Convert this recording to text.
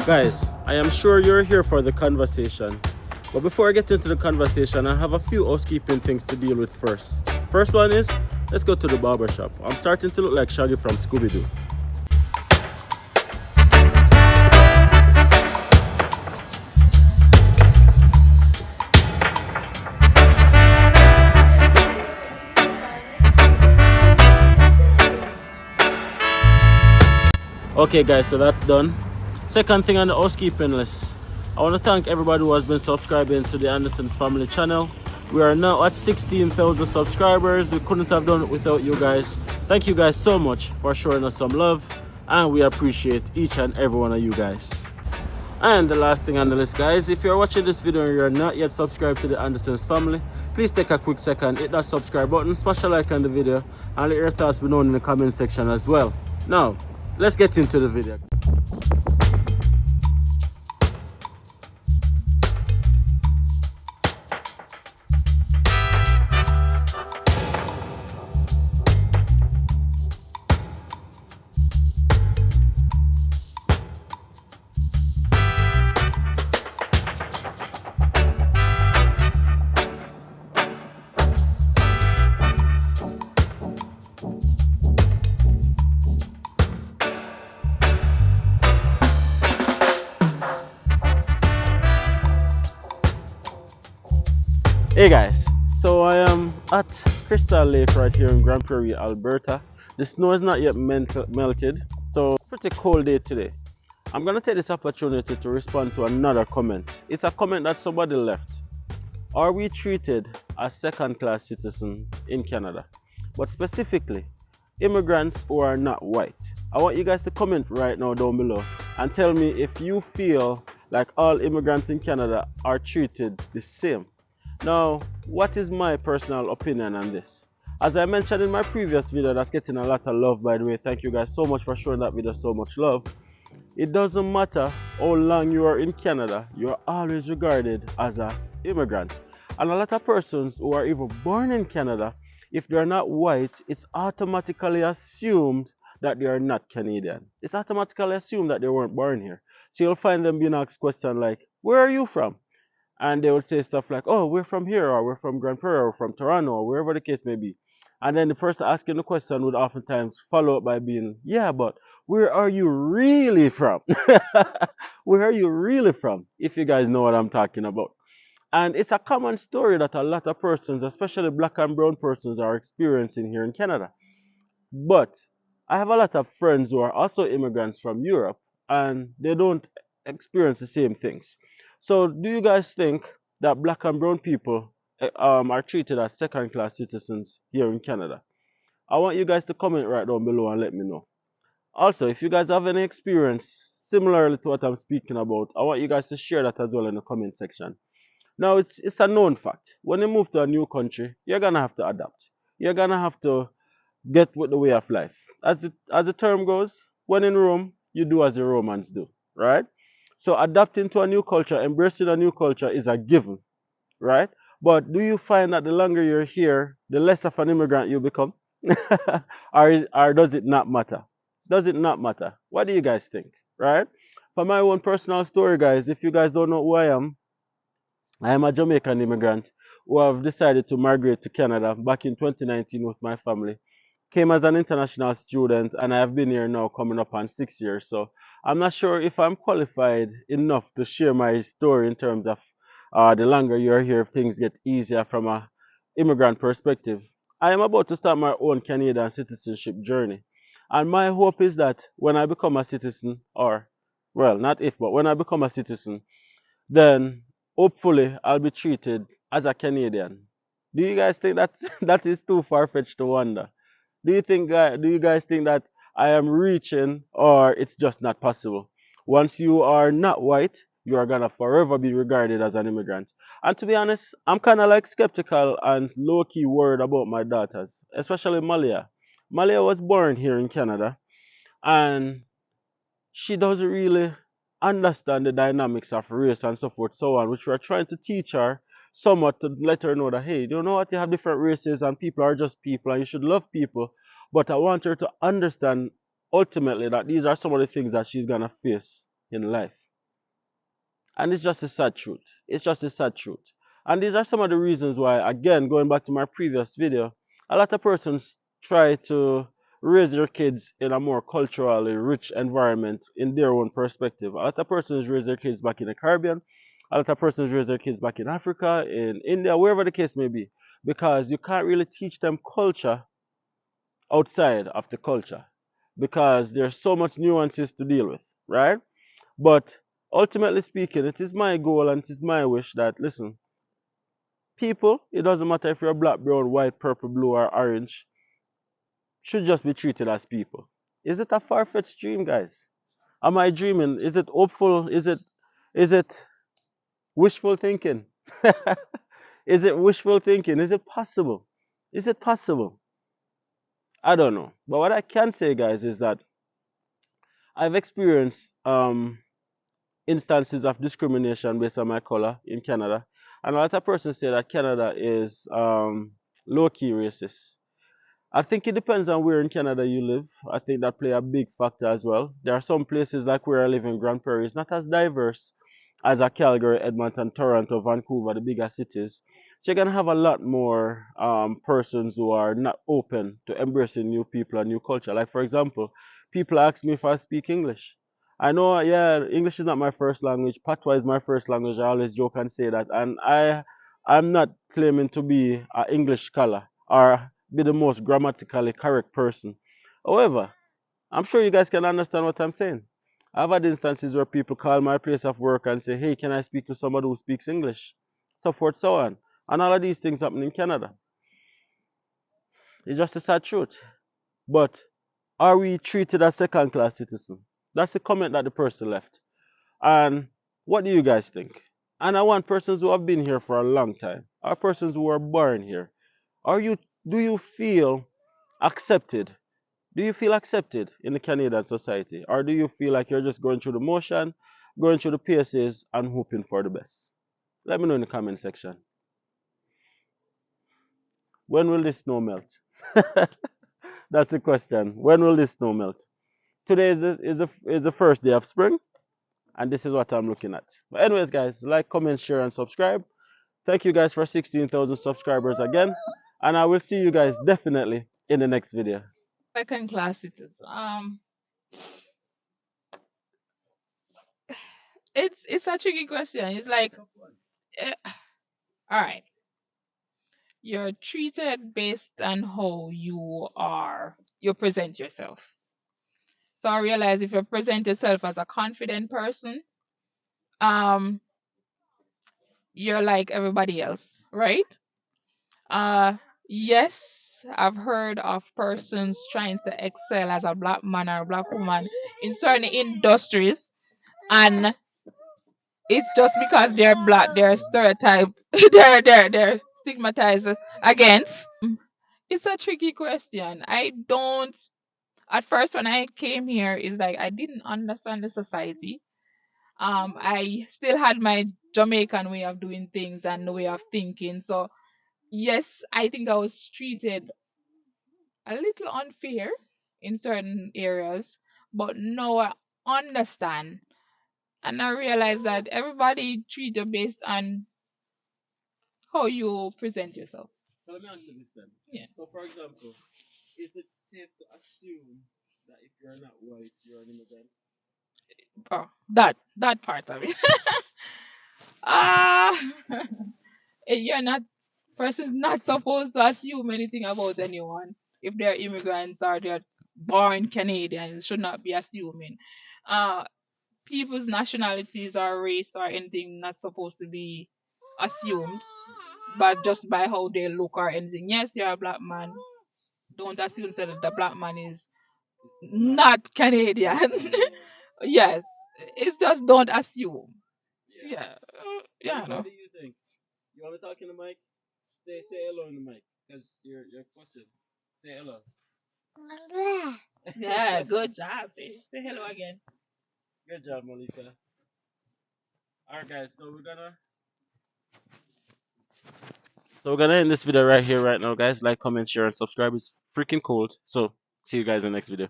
Guys, I am sure you're here for the conversation. But before I get into the conversation, I have a few housekeeping things to deal with first. First one is, let's go to the barber shop. I'm starting to look like Shaggy from Scooby-Doo. Okay guys, so that's done. Second thing on the housekeeping list, I want to thank everybody who has been subscribing to the Anderson's Family channel. We are now at 16,000 subscribers. We couldn't have done it without you guys. Thank you guys so much for showing us some love, and we appreciate each and every one of you guys. And the last thing on the list, guys, if you're watching this video and you're not yet subscribed to the Anderson's Family, please take a quick second, hit that subscribe button, smash a like on the video, and let your thoughts be known in the comment section as well. Now, let's get into the video. Hey guys, so I am at Crystal Lake right here in Grand Prairie, Alberta. The snow is not yet melted, so pretty cold day today. I'm gonna take this opportunity to respond to another comment. It's a comment that somebody left. Are we treated as second-class citizens in Canada? But specifically, immigrants who are not white. I want you guys to comment right now down below and tell me if you feel like all immigrants in Canada are treated the same. Now, what is my personal opinion on this? As I mentioned in my previous video that's getting a lot of love, by the way, thank you guys so much for showing that video so much love. It doesn't matter how long you are in Canada, you are always regarded as an immigrant. And a lot of persons who are even born in Canada, if they're not white, it's automatically assumed that they are not Canadian. It's automatically assumed that they weren't born here. So you'll find them being asked questions like, where are you from? And they would say stuff like, oh, we're from here, or we're from Grand Prairie, or from Toronto, or wherever the case may be. And then the person asking the question would oftentimes follow up by being, yeah, but where are you really from? Where are you really from? If you guys know what I'm talking about. And it's a common story that a lot of persons, especially black and brown persons, are experiencing here in Canada. But I have a lot of friends who are also immigrants from Europe, and they don't experience the same things. So do you guys think that black and brown people are treated as second-class citizens here in Canada? I want you guys to comment right down below and let me know. Also, if you guys have any experience similarly to what I'm speaking about, I want you guys to share that as well in the comment section. Now, it's a known fact. When you move to a new country, you're going to have to adapt. You're going to have to get with the way of life. As the term goes, when in Rome, you do as the Romans do, right? So adapting to a new culture, embracing a new culture is a given, right? But do you find that the longer you're here, the less of an immigrant you become? or does it not matter? Does it not matter? What do you guys think, right? For my own personal story, guys, if you guys don't know who I am a Jamaican immigrant who have decided to migrate to Canada back in 2019 with my family. Came as an international student, and I have been here now coming up on 6 years. So I'm not sure if I'm qualified enough to share my story in terms of the longer you're here, if things get easier from a immigrant perspective. I am about to start my own Canadian citizenship journey. And my hope is that when I become a citizen, or, well, not if, but when I become a citizen, then hopefully I'll be treated as a Canadian. Do you guys think that is too far-fetched to wonder? Do you guys think that I am reaching, or it's just not possible? Once you are not white, you are gonna forever be regarded as an immigrant. And to be honest, I'm kind of like skeptical and low-key worried about my daughters, especially Malia. Malia was born here in Canada, and she doesn't really understand the dynamics of race and so forth, so on, which we're trying to teach her somewhat to let her know that, hey, you know what, you have different races and people are just people and you should love people. But I want her to understand ultimately that these are some of the things that she's gonna face in life. And it's just a sad truth. It's just a sad truth. And these are some of the reasons why, again, going back to my previous video, a lot of persons try to raise their kids in a more culturally rich environment in their own perspective. A lot of persons raise their kids back in the Caribbean. A lot of persons raise their kids back in Africa, in India, wherever the case may be, because you can't really teach them culture outside of the culture because there's so much nuances to deal with, right? But ultimately speaking, it is my goal and it is my wish that, listen, people, it doesn't matter if you're black, brown, white, purple, blue, or orange, should just be treated as people. Is it a far-fetched dream, guys? Am I dreaming? Is it hopeful? Is it wishful thinking? Is it wishful thinking? Is it possible? Is it possible? I don't know. But what I can say, guys, is that I've experienced instances of discrimination based on my color in Canada. And a lot of persons say that Canada is low key racist. I think it depends on where in Canada you live. I think that play a big factor as well. There are some places like where I live in Grand Prairie, it's not as diverse as a Calgary, Edmonton, Toronto, Vancouver, the bigger cities. So you're gonna have a lot more persons who are not open to embracing new people and new culture. Like for example, people ask me if I speak English. I know, yeah, English is not my first language. Patois is my first language. I always joke and say that, and I'm not claiming to be an English scholar or be the most grammatically correct person. However, I'm sure you guys can understand what I'm saying. I've had instances where people call my place of work and say, hey, can I speak to somebody who speaks English? So forth, so on. And all of these things happen in Canada. It's just a sad truth. But are we treated as second class citizens? That's the comment that the person left. And what do you guys think? And I want persons who have been here for a long time, or persons who are born here. Are you do you feel accepted? Do you feel accepted in the Canadian society? Or do you feel like you're just going through the motion, going through the paces, and hoping for the best? Let me know in the comment section. When will this snow melt? That's the question. When will this snow melt? Today is the first day of spring, and this is what I'm looking at. But anyways, guys, like, comment, share, and subscribe. Thank you guys for 16,000 subscribers again, and I will see you guys definitely in the next video. Second class citizens. It's a tricky question. It's like, eh, all right, you're treated based on how you present yourself. So I realize if you present yourself as a confident person, um, you're like everybody else, right? Uh, yes, I've heard of persons trying to excel as a black man or a black woman in certain industries, and it's just because they're black, they're stereotyped, they're stigmatized against. It's a tricky question. I don't. At first, when I came here, it's like I didn't understand the society. I still had my Jamaican way of doing things and the way of thinking. So yes, I think I was treated a little unfair in certain areas, but now I understand and I realize that everybody treat you based on how you present yourself. So let me answer this then. Yeah. So for example, is it safe to assume that if you're not white, you're an immigrant? Oh, that part of it. Ah, you're not person's not supposed to assume anything about anyone. If they're immigrants or they're born Canadians, should not be assuming. Uh, people's nationalities or race or anything not supposed to be assumed, but just by how they look or anything. Yes, you're a black man. Don't assume that the black man is not Canadian. Yes, it's just don't assume. Yeah, yeah, What no. do you think? You want to talk in the mic? Say hello in the mic, because you're fussing. Say hello. Yeah, good job. Say hello again. Good job, Malika. Alright guys, so we're gonna end this video right here, right now, guys. Like, comment, share, and subscribe. It's freaking cold. So see you guys in the next video.